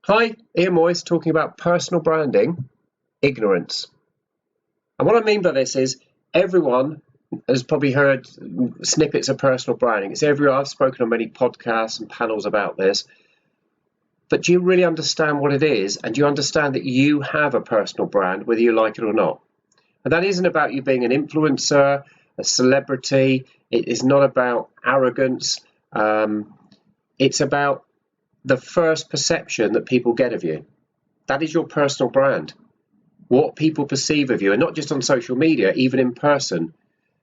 Hi, Ian Moyes talking about personal branding, ignorance. And what I mean by this is everyone has probably heard snippets of personal branding. I've spoken on many podcasts and panels about this. But do you really understand what it is? And do you understand that you have a personal brand, whether you like it or not? And that isn't about you being an influencer, a celebrity. It is not about arrogance. It's about the first perception that people get of you. That is your personal brand. What people perceive of you, and not just on social media, even in person.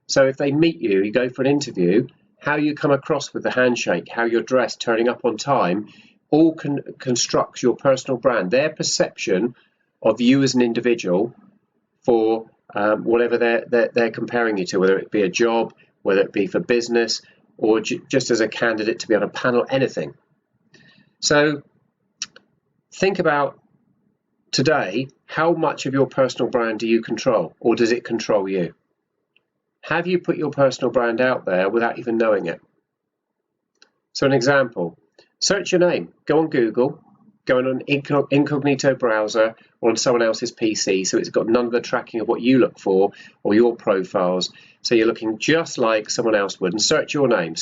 So if they meet you, you go for an interview, how you come across with the handshake, how you're dressed, turning up on time, all constructs your personal brand. Their perception of you as an individual for whatever they're comparing you to, whether it be a job, whether it be for business, or just as a candidate to be on a panel, anything. So think about today, how much of your personal brand do you control, or does it control you? Have you put your personal brand out there without even knowing it? So an example, search your name, go on Google, go on an incognito browser or on someone else's PC, so it's got none of the tracking of what you look for or your profiles, so you're looking just like someone else would, and search your name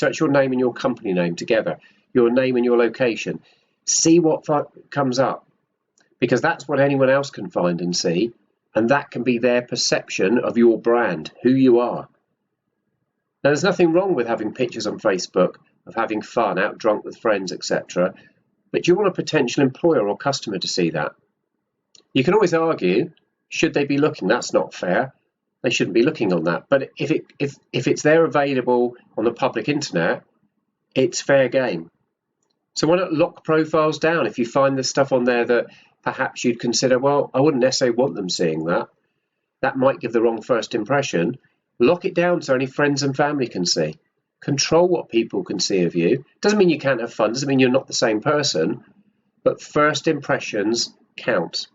and your company name together, your name and your location. See what comes up, because that's what anyone else can find and see, and that can be their perception of your brand, who you are. Now, there's nothing wrong with having pictures on Facebook of having fun, out drunk with friends, etc. But do you want a potential employer or customer to see that? You can always argue, should they be looking? That's not fair. They shouldn't be looking on that. But if it's there available on the public internet, it's fair game. So why not lock profiles down if you find there's stuff on there that perhaps you'd consider, well, I wouldn't necessarily want them seeing that. That might give the wrong first impression. Lock it down so only friends and family can see. Control what people can see of you. Doesn't mean you can't have fun, doesn't mean you're not the same person, but first impressions count.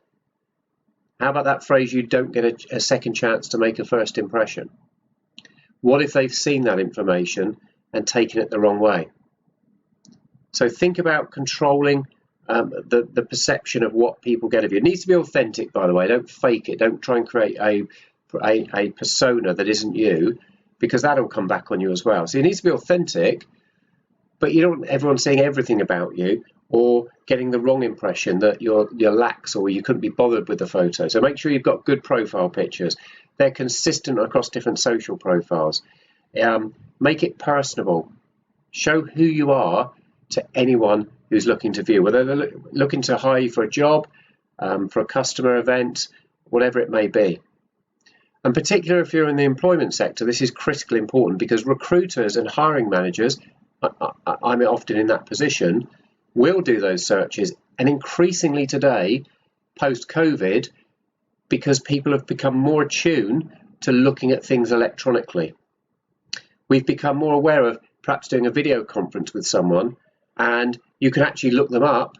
How about that phrase, you don't get a second chance to make a first impression? What if they've seen that information and taken it the wrong way? So think about controlling the perception of what people get of you. It needs to be authentic, by the way. Don't fake it. Don't try and create a persona that isn't you, because that'll come back on you as well. So it needs to be authentic, but you don't want everyone saying everything about you or getting the wrong impression that you're lax or you couldn't be bothered with the photo. So make sure you've got good profile pictures. They're consistent across different social profiles. Make it personable. Show who you are to anyone who's looking to view, whether they're looking to hire you for a job, for a customer event, whatever it may be. And particularly if you're in the employment sector, this is critically important, because recruiters and hiring managers, I'm often in that position, will do those searches. And increasingly today, post-COVID, because people have become more attuned to looking at things electronically. We've become more aware of perhaps doing a video conference with someone, and you can actually look them up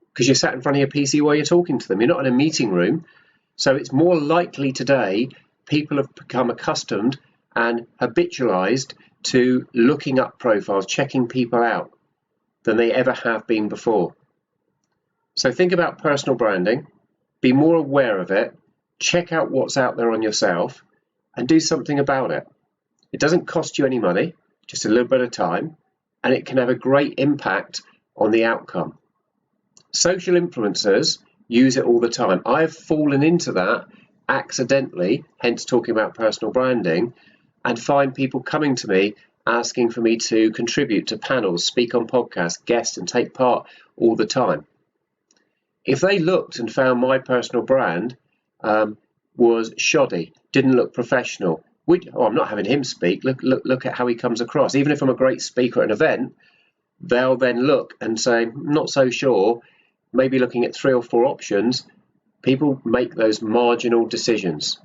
because you're sat in front of your PC while you're talking to them. You're not in a meeting room. So it's more likely today people have become accustomed and habitualized to looking up profiles, checking people out, than they ever have been before. So think about personal branding, be more aware of it, check out what's out there on yourself, and do something about it. It doesn't cost you any money, just a little bit of time, and it can have a great impact on the outcome. Social influencers use it all the time. I've fallen into that accidentally, hence talking about personal branding, and find people coming to me asking for me to contribute to panels, speak on podcasts, guest, and take part all the time. If they looked and found my personal brand was shoddy, didn't look professional, I'm not having him speak, look at how he comes across. Even if I'm a great speaker at an event, they'll then look and say, not so sure, maybe looking at 3 or 4 options. People make those marginal decisions.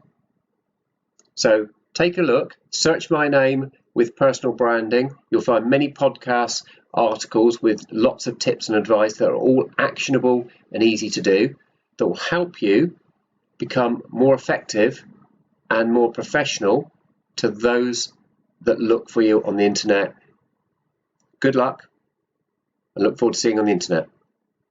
So take a look, search my name with personal branding. You'll find many podcasts, articles with lots of tips and advice that are all actionable and easy to do, that will help you become more effective and more professional to those that look for you on the internet. Good luck, and look forward to seeing you on the internet.